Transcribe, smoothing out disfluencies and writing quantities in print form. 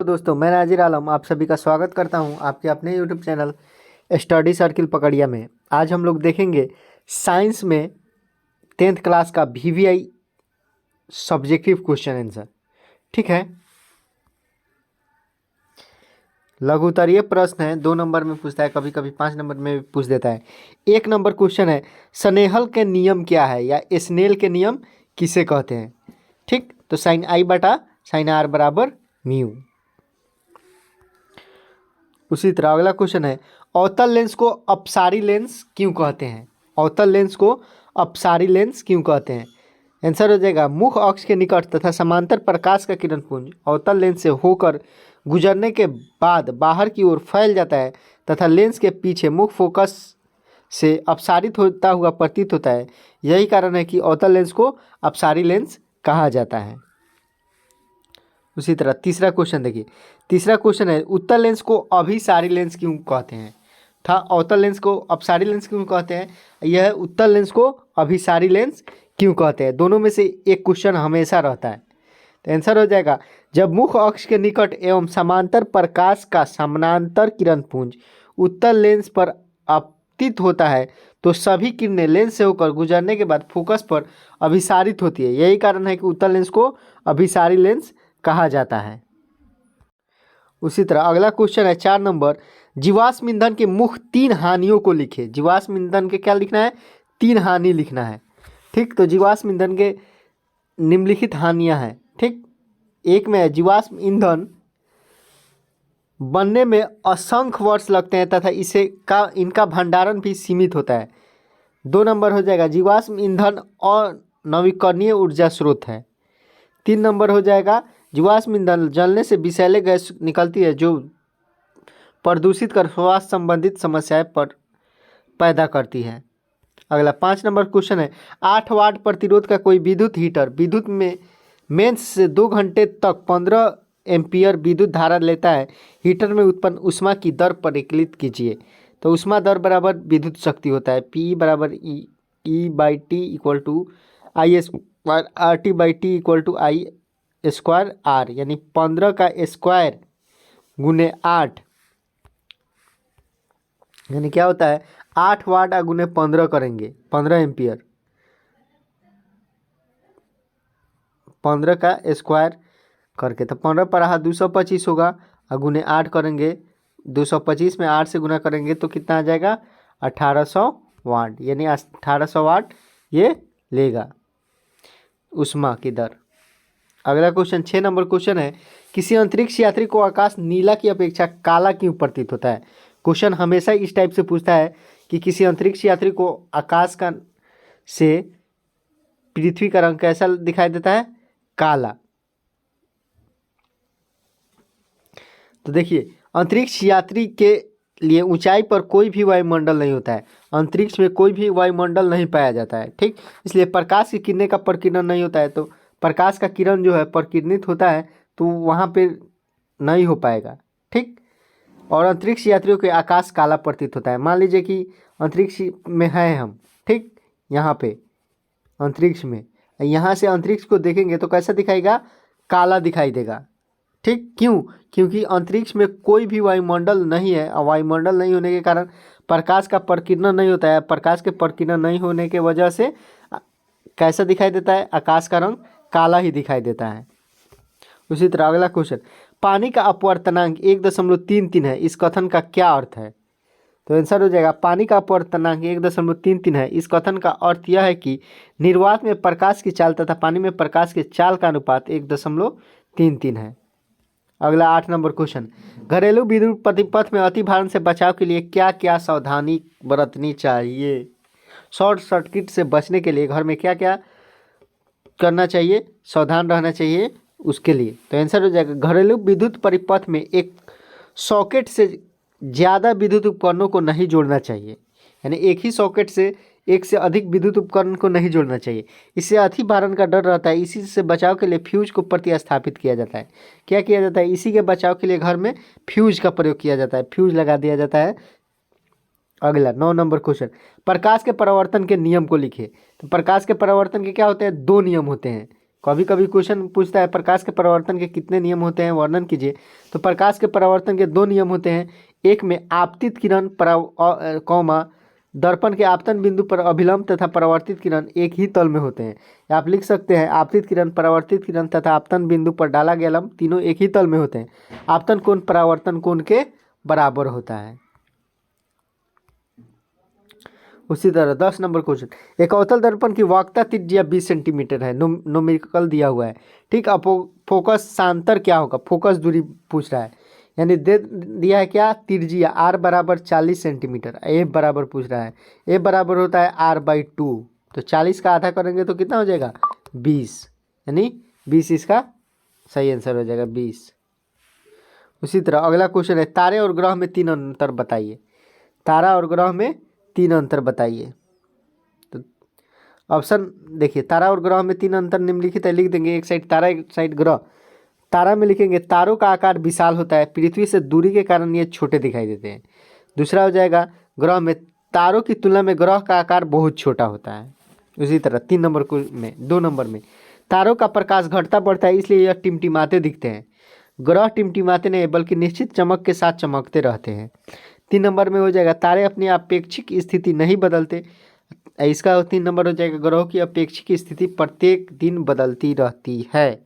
तो दोस्तों मैं नाजिर आलम आप सभी का स्वागत करता हूं आपके अपने यूट्यूब चैनल स्टडी सर्किल पकड़िया में। आज हम लोग देखेंगे साइंस में 10th क्लास का VVI सब्जेक्टिव क्वेश्चन आंसर। ठीक है, लघु उत्तरीय प्रश्न है, 2 नंबर में पूछता है, कभी कभी 5 नंबर में भी पूछ देता है। 1 नंबर क्वेश्चन है, स्नेहल के नियम क्या है या स्नेल के नियम किसे कहते हैं। ठीक, तो साइन आई बटा साइन आर बराबर म्यू। उसी तरह अगला क्वेश्चन है, अवतल लेंस को अपसारी लेंस क्यों कहते हैं। अवतल लेंस को अपसारी लेंस क्यों कहते हैं। आंसर हो जाएगा, मुख्य अक्ष के निकट तथा समांतर प्रकाश का किरण पुंज अवतल लेंस से होकर गुजरने के बाद बाहर की ओर फैल जाता है तथा लेंस के पीछे मुख्य फोकस से अपसारित होता हुआ प्रतीत होता है। यही कारण है कि अवतल लेंस को अपसारी लेंस कहा जाता है। उसी तरह तीसरा क्वेश्चन देखिए, तीसरा क्वेश्चन है, उत्तल लेंस को अभिसारी लेंस क्यों कहते हैं। था अवतल लेंस को अपसारी लेंस क्यों कहते हैं, यह उत्तल लेंस को अभिसारी लेंस क्यों कहते हैं। दोनों में से एक क्वेश्चन हमेशा रहता है। तो आंसर हो जाएगा, जब मुख्य अक्ष के निकट एवं समांतर प्रकाश का समानांतर किरण पुंज उत्तल लेंस पर आपतित होता है तो सभी किरणें लेंस से होकर गुजरने के बाद फोकस पर अभिसारित होती है। यही कारण है कि उत्तल लेंस को अभिसारी लेंस कहा जाता है। उसी तरह अगला क्वेश्चन है 4 नंबर, जीवाश्म ईंधन के मुख्य 3 हानियों को लिखे। जीवाश्म ईंधन के क्या लिखना है, 3 हानि लिखना है। ठीक, तो जीवाश्म ईंधन के निम्नलिखित हानियां हैं। ठीक, एक में है, जीवाश्म ईंधन बनने में असंख्य वर्ष लगते हैं तथा इनका भंडारण भी सीमित होता है। 2 नंबर हो जाएगा, जीवाश्म ईंधन अनवीकरणीय ऊर्जा स्रोत है। 3 नंबर हो जाएगा, जीवाश्म ईंधन जलने से विषैले गैस निकलती है जो प्रदूषित कर स्वास्थ्य संबंधित समस्याएं पैदा करती है। अगला 5 नंबर क्वेश्चन है, 8 वाट प्रतिरोध का कोई विद्युत हीटर विद्युत में मेंस से 2 घंटे तक 15 एम्पियर विद्युत धारा लेता है। हीटर में उत्पन्न ऊष्मा की दर परिकलित कीजिए। तो ऊष्मा दर बराबर विद्युत शक्ति होता है, P बराबर E/T equal to I square RT/T equal to I square R, यानी 15 का स्क्वायर गुने 8, यानी क्या होता है 8 वाट गुने 15 करेंगे, 15 एम्पियर, 15 का स्क्वायर करके तो 15 पर 225 होगा, गुने 8 करेंगे 225 में 8 से गुना करेंगे तो कितना आ जाएगा 1800 वाट, यानी 1800 वाट ये लेगा ऊष्मा की दर। अगला क्वेश्चन 6 नंबर क्वेश्चन है, किसी अंतरिक्ष यात्री को आकाश नीला की अपेक्षा काला क्यों प्रतीत होता है। क्वेश्चन हमेशा इस टाइप से पूछता है कि किसी अंतरिक्ष यात्री को आकाश का से पृथ्वी का रंग कैसा दिखाई देता है, काला। तो देखिए, अंतरिक्ष यात्री के लिए ऊंचाई पर कोई भी वायुमंडल नहीं होता है, अंतरिक्ष में कोई भी वायुमंडल नहीं पाया जाता है। ठीक, इसलिए प्रकाश की किरणें का प्रकीर्णन नहीं होता है, तो प्रकाश का किरण जो है प्रकीर्णित होता है तो वहाँ पे नहीं हो पाएगा। ठीक, और अंतरिक्ष यात्रियों के आकाश काला प्रतीत होता है। मान लीजिए कि अंतरिक्ष में हैं हम, ठीक, यहाँ पे अंतरिक्ष में, यहाँ से अंतरिक्ष को देखेंगे तो कैसा दिखाएगा, काला दिखाई देगा। ठीक, क्यों, क्योंकि अंतरिक्ष में कोई भी वायुमंडल नहीं है और वायुमंडल नहीं होने के कारण प्रकाश का प्रकीर्णन नहीं होता है। प्रकाश के प्रकीर्णन नहीं होने के वजह से कैसा दिखाई देता है, आकाश का रंग काला ही दिखाई देता है। उसी तरह अगला क्वेश्चन, पानी का अपवर्तनांक 1.33 है, इस कथन का क्या अर्थ है। तो आंसर हो जाएगा, पानी का अपवर्तनांक 1.33 है, इस कथन का अर्थ यह है कि निर्वात में प्रकाश की चाल तथा पानी में प्रकाश की चाल का अनुपात 1.33 है। अगला 8 नंबर क्वेश्चन, घरेलू विद्युत प्रतिपथ में अति भारण से बचाव के लिए क्या क्या सावधानी बरतनी चाहिए। शॉर्ट सर्किट से बचने के लिए घर में क्या क्या करना चाहिए, सावधान रहना चाहिए उसके लिए। तो आंसर हो जाएगा, घरेलू विद्युत परिपथ में एक सॉकेट से ज़्यादा विद्युत उपकरणों को नहीं जोड़ना चाहिए, यानी एक ही सॉकेट से एक से अधिक विद्युत उपकरण को नहीं जोड़ना चाहिए। इससे अति भारण का डर रहता है। इसी से बचाव के लिए फ्यूज को प्रतिस्थापित किया जाता है। क्या किया जाता है, इसी के बचाव के लिए घर में फ्यूज का प्रयोग किया जाता है, फ्यूज लगा दिया जाता है। अगला 9 नंबर क्वेश्चन, प्रकाश के परावर्तन के नियम को लिखिए। तो प्रकाश के परावर्तन के क्या होते हैं, 2 नियम होते हैं। कभी कभी क्वेश्चन पूछता है प्रकाश के परावर्तन के कितने नियम होते हैं, वर्णन कीजिए। तो प्रकाश के परावर्तन के 2 नियम होते हैं। एक में आपतित किरण कौमा दर्पण के आपतन बिंदु पर अभिलंब तथा परावर्तित किरण एक ही तल में होते हैं। आप लिख सकते हैं आपतित किरण, परावर्तित किरण तथा आपतन बिंदु पर डाला गया लंब तीनों एक ही तल में होते हैं। आपतन कोण परावर्तन कोण के बराबर होता है। उसी तरह 10 नंबर क्वेश्चन, एक अवतल दर्पण की वक्रता त्रिज्या 20 सेंटीमीटर है, न्यूमेरिकल दिया हुआ है। ठीक, अब फोकस सांतर क्या होगा, फोकस दूरी पूछ रहा है, यानी दे दिया है क्या, त्रिज्या आर बराबर 40 सेंटीमीटर, ए बराबर पूछ रहा है, ए बराबर होता है r/2। तो 40 का आधा करेंगे तो कितना हो जाएगा 20, यानी 20 इसका सही आंसर हो जाएगा 20। उसी तरह अगला क्वेश्चन है तारे और ग्रह में 3 अंतर बताइए। तारा और ग्रह में 3 अंतर बताइए। तो ऑप्शन देखिए, तारा और ग्रह में 3 अंतर निम्नलिखित है, लिख देंगे, एक साइड तारा एक साइड ग्रह। तारा में लिखेंगे तारों का आकार विशाल होता है, पृथ्वी से दूरी के कारण ये छोटे दिखाई देते हैं। दूसरा हो जाएगा ग्रह में तारों की तुलना में ग्रह का आकार बहुत छोटा होता है। उसी तरह 3 नंबर में 2 नंबर में तारों का प्रकाश घटता बढ़ता है, इसलिए यह टिमटिमाते दिखते हैं। ग्रह टिमटिमाते नहीं बल्कि निश्चित चमक के साथ चमकते रहते हैं। 3 नंबर में हो जाएगा तारे अपनी अपेक्षिक स्थिति नहीं बदलते, इसका 3 नंबर हो जाएगा ग्रहों की अपेक्षिक स्थिति प्रत्येक दिन बदलती रहती है।